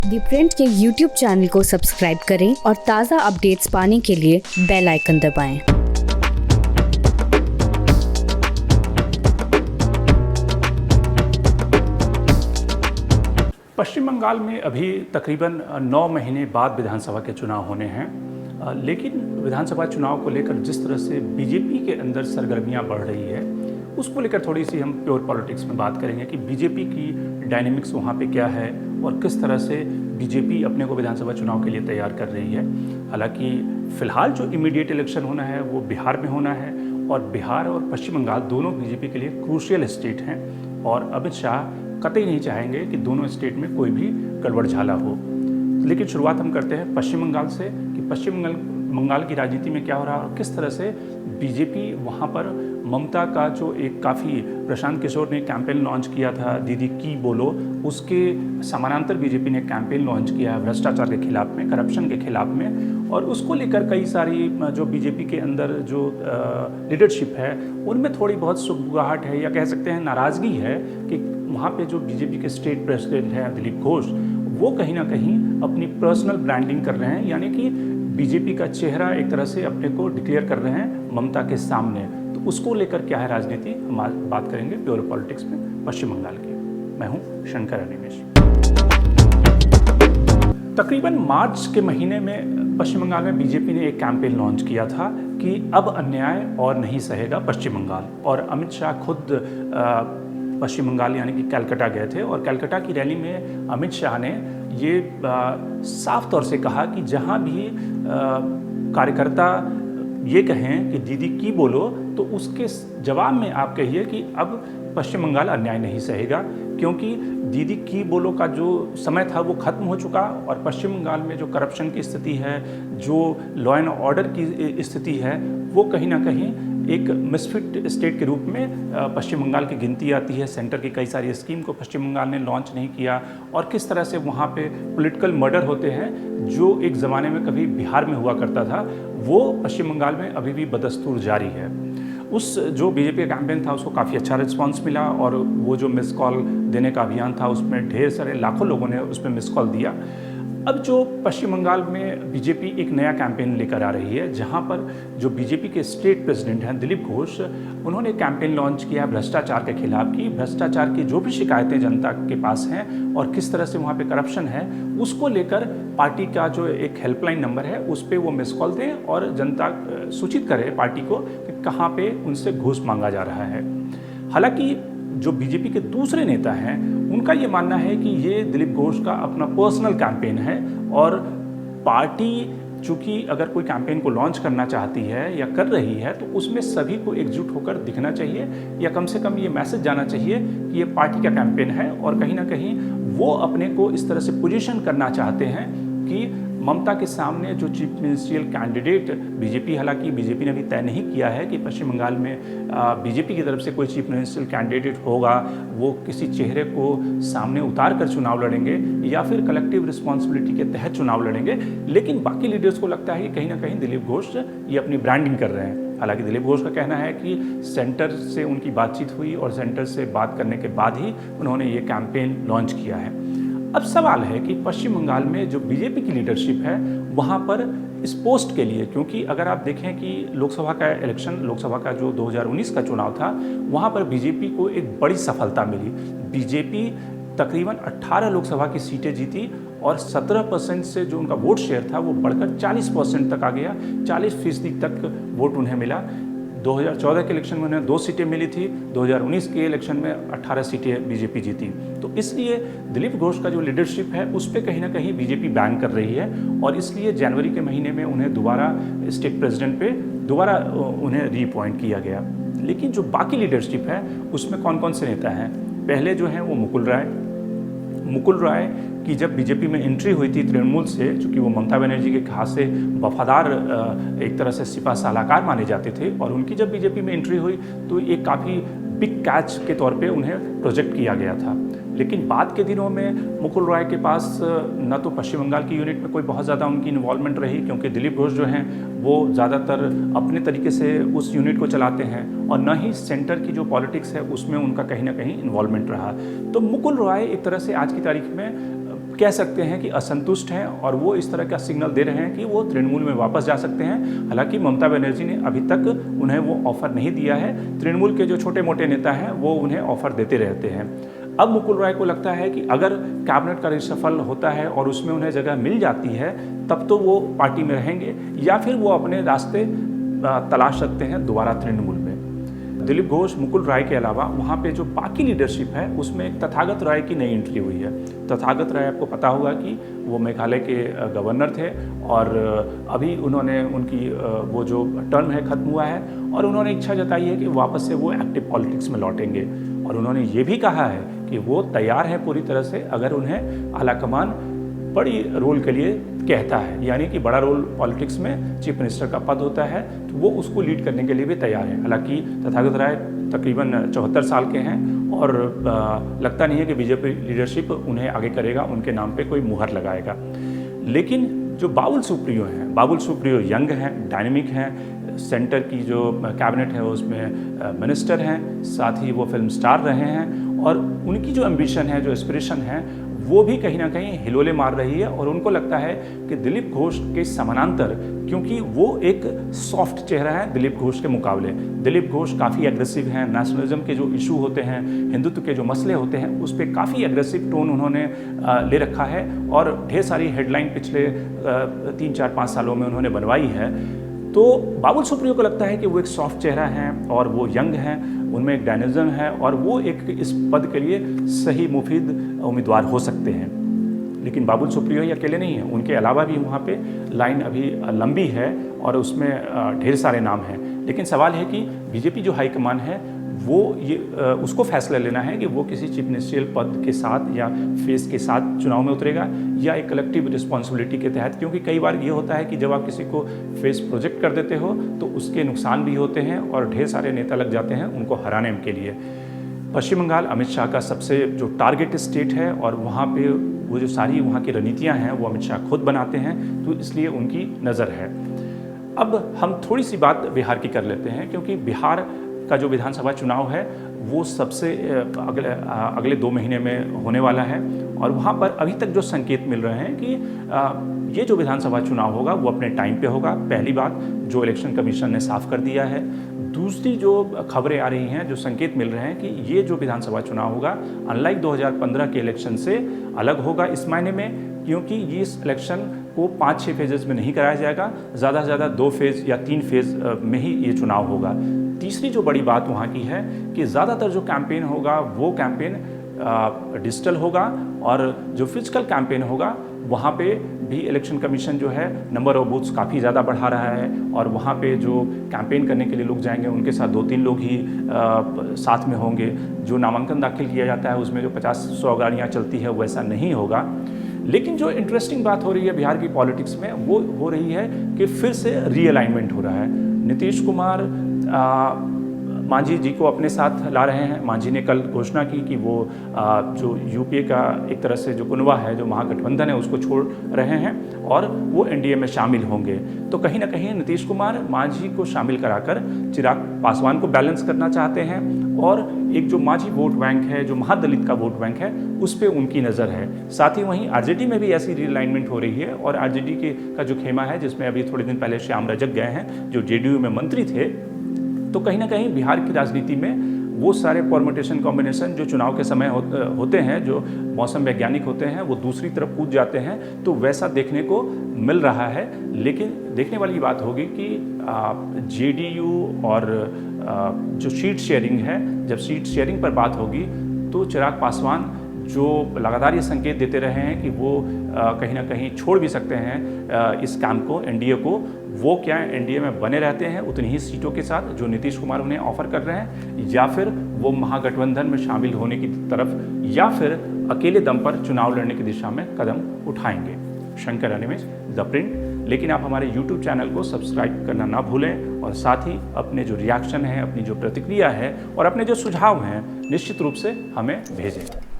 दी print के YouTube channel को subscribe करें और ताज़ा अपडेट्स पाने के लिए बेल आइकन दबाएं। पश्चिम बंगाल में अभी तकरीबन 9 महीने बाद विधानसभा के चुनाव होने हैं, लेकिन विधानसभा चुनाव को लेकर जिस तरह से बीजेपी के अंदर सरगर्मियां बढ़ रही है, उसको लेकर थोड़ी सी हम प्योर पॉलिटिक्स में बात करेंगे कि बीजेपी की डायनेमिक्स वहाँ पे क्या है और किस तरह से बीजेपी अपने को विधानसभा चुनाव के लिए तैयार कर रही है। हालांकि फ़िलहाल जो इमीडिएट इलेक्शन होना है वो बिहार में होना है और बिहार और पश्चिम बंगाल दोनों बीजेपी के लिए क्रूशियल स्टेट हैं और अमित शाह कतई नहीं चाहेंगे कि दोनों स्टेट में कोई भी गड़बड़ झाला हो। लेकिन शुरुआत हम करते हैं पश्चिम बंगाल से कि पश्चिम बंगाल की राजनीति में क्या हो रहा है और किस तरह से बीजेपी वहाँ पर ममता का जो एक काफ़ी प्रशांत किशोर ने कैंपेन लॉन्च किया था दीदी की बोलो, उसके समानांतर बीजेपी ने कैंपेन लॉन्च किया है भ्रष्टाचार के खिलाफ में, करप्शन के खिलाफ में, और उसको लेकर कई सारी जो बीजेपी के अंदर जो लीडरशिप है उनमें थोड़ी बहुत सुगबुगाहट है या कह सकते हैं नाराज़गी है कि वहाँ पे जो बीजेपी के स्टेट प्रेसिडेंट हैं दिलीप घोष, वो कहीं ना कहीं अपनी पर्सनल ब्रांडिंग कर रहे हैं, यानी कि बीजेपी का चेहरा एक तरह से अपने को डिक्लेयर कर रहे हैं ममता के सामने। तो उसको लेकर क्या है राजनीति, हम आज बात करेंगे प्योर पॉलिटिक्स में पश्चिम बंगाल की। मैं हूँ शंकर अनिमेश। तकरीबन मार्च के महीने में पश्चिम बंगाल में बीजेपी ने एक कैंपेन लॉन्च किया था कि अब अन्याय और नहीं सहेगा पश्चिम बंगाल, और अमित शाह खुद पश्चिम बंगाल यानी कि कलकत्ता गए थे और कलकत्ता की रैली में अमित शाह ने ये साफ तौर से कहा कि जहाँ भी कार्यकर्ता ये कहें कि दीदी की बोलो, तो उसके जवाब में आप कहिए कि अब पश्चिम बंगाल अन्याय नहीं सहेगा, क्योंकि दीदी की बोलो का जो समय था वो ख़त्म हो चुका और पश्चिम बंगाल में जो करप्शन की स्थिति है, जो लॉ एंड ऑर्डर की स्थिति है, वो कहीं ना कहीं एक मिसफिट स्टेट के रूप में पश्चिम बंगाल की गिनती आती है। सेंटर की कई सारी स्कीम को पश्चिम बंगाल ने लॉन्च नहीं किया और किस तरह से वहाँ पे पॉलिटिकल मर्डर होते हैं जो एक ज़माने में कभी बिहार में हुआ करता था, वो पश्चिम बंगाल में अभी भी बदस्तूर जारी है। उस जो बीजेपी का कैंपेन था उसको काफ़ी अच्छा रिस्पांस मिला और वो जो मिस कॉल देने का अभियान था उसमें ढेर सारे लाखों लोगों ने उसमें मिस कॉल दिया। अब जो पश्चिम बंगाल में बीजेपी एक नया कैंपेन लेकर आ रही है, जहां पर जो बीजेपी के स्टेट प्रेसिडेंट हैं दिलीप घोष, उन्होंने कैंपेन लॉन्च किया भ्रष्टाचार के खिलाफ की भ्रष्टाचार की जो भी शिकायतें जनता के पास हैं और किस तरह से वहां पे करप्शन है, उसको लेकर पार्टी का जो एक हेल्पलाइन नंबर है उस पर वो मिस कॉल दें और जनता सूचित करे पार्टी को कि कहाँ पे उनसे घूस मांगा जा रहा है। हालांकि जो बीजेपी के दूसरे नेता हैं उनका ये मानना है कि ये दिलीप घोष का अपना पर्सनल कैंपेन है और पार्टी चूँकि अगर कोई कैंपेन को लॉन्च करना चाहती है या कर रही है तो उसमें सभी को एकजुट होकर दिखना चाहिए या कम से कम ये मैसेज जाना चाहिए कि ये पार्टी का कैंपेन है और कहीं ना कहीं वो अपने को इस तरह से पोजीशन करना चाहते हैं कि ममता के सामने जो चीफ मिनिस्ट्रियल कैंडिडेट बीजेपी, हालांकि बीजेपी ने अभी तय नहीं किया है कि पश्चिम बंगाल में बीजेपी की तरफ से कोई चीफ मिनिस्ट्रियल कैंडिडेट होगा, वो किसी चेहरे को सामने उतार कर चुनाव लड़ेंगे या फिर कलेक्टिव रिस्पॉन्सिबिलिटी के तहत चुनाव लड़ेंगे। लेकिन बाकी लीडर्स को लगता है कि कहीं ना कहीं दिलीप घोष ये अपनी ब्रांडिंग कर रहे हैं। हालांकि दिलीप घोष का कहना है कि सेंटर से उनकी बातचीत हुई और सेंटर से बात करने के बाद ही उन्होंने ये कैंपेन लॉन्च किया है। अब सवाल है कि पश्चिम बंगाल में जो बीजेपी की लीडरशिप है वहाँ पर इस पोस्ट के लिए, क्योंकि अगर आप देखें कि लोकसभा का जो 2019 का चुनाव था वहाँ पर बीजेपी को एक बड़ी सफलता मिली। बीजेपी तकरीबन 18 लोकसभा की सीटें जीती और 17% से जो उनका वोट शेयर था वो बढ़कर 40% तक आ गया, 40% तक वोट उन्हें मिला। 2014 के इलेक्शन में उन्हें 2 सीटें मिली थी, 2019 के इलेक्शन में 18 सीटें बीजेपी जीती। तो इसलिए दिलीप घोष का जो लीडरशिप है उस पर कहीं ना कहीं बीजेपी बैन कर रही है और इसलिए जनवरी के महीने में उन्हें दोबारा स्टेट प्रेसिडेंट पे दोबारा उन्हें रीअपॉइंट किया गया। लेकिन जो बाकी लीडरशिप है उसमें कौन कौन से नेता हैं? पहले जो हैं वो मुकुल राय की जब बीजेपी में एंट्री हुई थी तृणमूल से, चूँकि वो ममता बनर्जी के खासे वफादार एक तरह से सिपा सलाहकार माने जाते थे और उनकी जब बीजेपी में एंट्री हुई तो एक काफ़ी बिग कैच के तौर पे उन्हें प्रोजेक्ट किया गया था। लेकिन बाद के दिनों में मुकुल राय के पास न तो पश्चिम बंगाल की यूनिट में कोई बहुत ज़्यादा उनकी इन्वॉल्वमेंट रही, क्योंकि दिलीप घोष जो हैं वो ज़्यादातर अपने तरीके से उस यूनिट को चलाते हैं, और न ही सेंटर की जो पॉलिटिक्स है उसमें उनका कहीं ना कहीं इन्वॉल्वमेंट रहा। तो मुकुल राय एक तरह से आज की तारीख में कह सकते हैं कि असंतुष्ट हैं और वो इस तरह का सिग्नल दे रहे हैं कि वो तृणमूल में वापस जा सकते हैं। हालांकि ममता बनर्जी ने अभी तक उन्हें वो ऑफर नहीं दिया है। तृणमूल के जो छोटे मोटे नेता हैं वो उन्हें ऑफर देते रहते हैं। अब मुकुल रॉय को लगता है कि अगर कैबिनेट का रिशफल होता है और उसमें उन्हें जगह मिल जाती है तब तो वो पार्टी में रहेंगे या फिर वो अपने रास्ते तलाश सकते हैं दोबारा तृणमूल में। दिलीप घोष, मुकुल राय के अलावा वहाँ पे जो बाकी लीडरशिप है उसमें एक तथागत राय की नई एंट्री हुई है। तथागत राय आपको पता होगा कि वो मेघालय के गवर्नर थे और अभी उन्होंने उनकी वो जो टर्म है ख़त्म हुआ है और उन्होंने इच्छा जताई है कि वापस से वो एक्टिव पॉलिटिक्स में लौटेंगे। और उन्होंने ये भी कहा है कि वो तैयार है पूरी तरह से अगर उन्हें आलाकमान बड़ी रोल के लिए कहता है, यानी कि बड़ा रोल पॉलिटिक्स में चीफ मिनिस्टर का पद होता है तो वो उसको लीड करने के लिए भी तैयार है। हालांकि तथागत राय तकरीबन 74 साल के हैं और लगता नहीं है कि बीजेपी लीडरशिप उन्हें आगे करेगा, उनके नाम पे कोई मुहर लगाएगा। लेकिन जो बाबुल सुप्रियो हैं, बाबुल सुप्रियो यंग हैं, डायनेमिक हैं, सेंटर की जो कैबिनेट है उसमें मिनिस्टर हैं, साथ ही वो फिल्म स्टार रहे हैं और उनकी जो एम्बिशन है, जो एस्पिरेशन है वो भी कहीं ना कहीं हिलोले मार रही है। और उनको लगता है कि दिलीप घोष के समानांतर, क्योंकि वो एक सॉफ्ट चेहरा है दिलीप घोष के मुकाबले, दिलीप घोष काफ़ी एग्रेसिव हैं, नेशनलिज्म के जो इशू होते हैं, हिंदुत्व के जो मसले होते हैं उस पर काफ़ी एग्रेसिव टोन उन्होंने ले रखा है और ढेर सारी हेडलाइन पिछले 3-4-5 सालों में उन्होंने बनवाई है। तो बाबुल सुप्रियो को लगता है कि वो एक सॉफ्ट चेहरा है और वो यंग हैं, उनमें एक डायनेमिज्म है और वो एक इस पद के लिए सही मुफीद उम्मीदवार हो सकते हैं। लेकिन बाबुल सुप्रियो ही अकेले नहीं हैं, उनके अलावा भी वहाँ पे लाइन अभी लंबी है और उसमें ढेर सारे नाम हैं। लेकिन सवाल है कि बीजेपी जो हाईकमान है वो ये उसको फैसला लेना है कि वो किसी चीफ मिनिस्ट्रियल पद के साथ या फेस के साथ चुनाव में उतरेगा या एक कलेक्टिव रिस्पॉन्सिबिलिटी के तहत। क्योंकि कई बार ये होता है कि जब आप किसी को फेस प्रोजेक्ट कर देते हो तो उसके नुकसान भी होते हैं और ढेर सारे नेता लग जाते हैं उनको हराने के लिए। पश्चिम बंगाल अमित शाह का सबसे जो टारगेट स्टेट है और वहाँ पे वो जो सारी वहाँ की रणनीतियाँ हैं वो अमित शाह खुद बनाते हैं, तो इसलिए उनकी नज़र है। अब हम थोड़ी सी बात बिहार की कर लेते हैं, क्योंकि बिहार का जो विधानसभा चुनाव है वो सबसे अगले 2 महीने में होने वाला है और वहाँ पर अभी तक जो संकेत मिल रहे हैं कि ये जो विधानसभा चुनाव होगा वो अपने टाइम पे होगा। पहली बात जो इलेक्शन कमीशन ने साफ कर दिया है। दूसरी जो खबरें आ रही हैं, जो संकेत मिल रहे हैं कि ये जो विधानसभा चुनाव होगा अनलाइक 2015 के इलेक्शन से अलग होगा इस मायने में, क्योंकि ये इस इलेक्शन को 5-6 फेजेस में नहीं कराया जाएगा, ज़्यादा से ज़्यादा 2 फेज़ या 3 फेज़ में ही ये चुनाव होगा। तीसरी जो बड़ी बात वहाँ की है कि ज़्यादातर जो कैंपेन होगा वो कैंपेन डिजिटल होगा और जो फिजिकल कैंपेन होगा वहाँ पे भी इलेक्शन कमीशन जो है नंबर ऑफ बूथ्स काफ़ी ज़्यादा बढ़ा रहा है और वहाँ पे जो कैंपेन करने के लिए लोग जाएंगे उनके साथ 2-3 लोग ही साथ में होंगे। जो नामांकन दाखिल किया जाता है उसमें जो 50-100 गाड़ियाँ चलती है वैसा नहीं होगा। लेकिन जो इंटरेस्टिंग बात हो रही है बिहार की पॉलिटिक्स में वो हो रही है कि फिर से रीअलाइनमेंट हो रहा है। नीतीश कुमार मांझी जी को अपने साथ ला रहे हैं। मांझी ने कल घोषणा की कि वो जो यूपीए का एक तरह से जो कुनवा है, जो महागठबंधन है, उसको छोड़ रहे हैं और वो एनडीए में शामिल होंगे। तो कहीं ना कहीं नीतीश कुमार मांझी को शामिल कराकर चिराग पासवान को बैलेंस करना चाहते हैं और एक जो मांझी वोट बैंक है, जो महादलित का वोट बैंक है, उस पर उनकी नज़र है। साथ ही वहीं आरजेडी में भी ऐसी रीअलाइनमेंट हो रही है और आरजेडी का जो खेमा है, जिसमें अभी थोड़े दिन पहले श्याम रजक गए हैं जो जेडीयू में मंत्री थे, तो कहीं ना कहीं बिहार की राजनीति में वो सारे परमुटेशन कॉम्बिनेशन जो चुनाव के समय होते हैं, जो मौसम वैज्ञानिक होते हैं, वो दूसरी तरफ कूद जाते हैं। तो वैसा देखने को मिल रहा है। लेकिन देखने वाली बात होगी कि जेडीयू और जो सीट शेयरिंग है, जब सीट शेयरिंग पर बात होगी तो चिराग पासवान जो लगातार ये संकेत देते रहे हैं कि वो कहीं ना कहीं छोड़ भी सकते हैं इस कैंप को, एनडीए को, वो क्या एनडीए में बने रहते हैं उतनी ही सीटों के साथ जो नीतीश कुमार उन्हें ऑफर कर रहे हैं, या फिर वो महागठबंधन में शामिल होने की तरफ या फिर अकेले दम पर चुनाव लड़ने की दिशा में कदम उठाएंगे। Shankar animes the print. लेकिन आप हमारे YouTube चैनल को सब्सक्राइब करना ना भूलें और साथ ही अपने जो रिएक्शन है, अपनी जो प्रतिक्रिया है और अपने जो सुझाव हैं निश्चित रूप से हमें भेजें।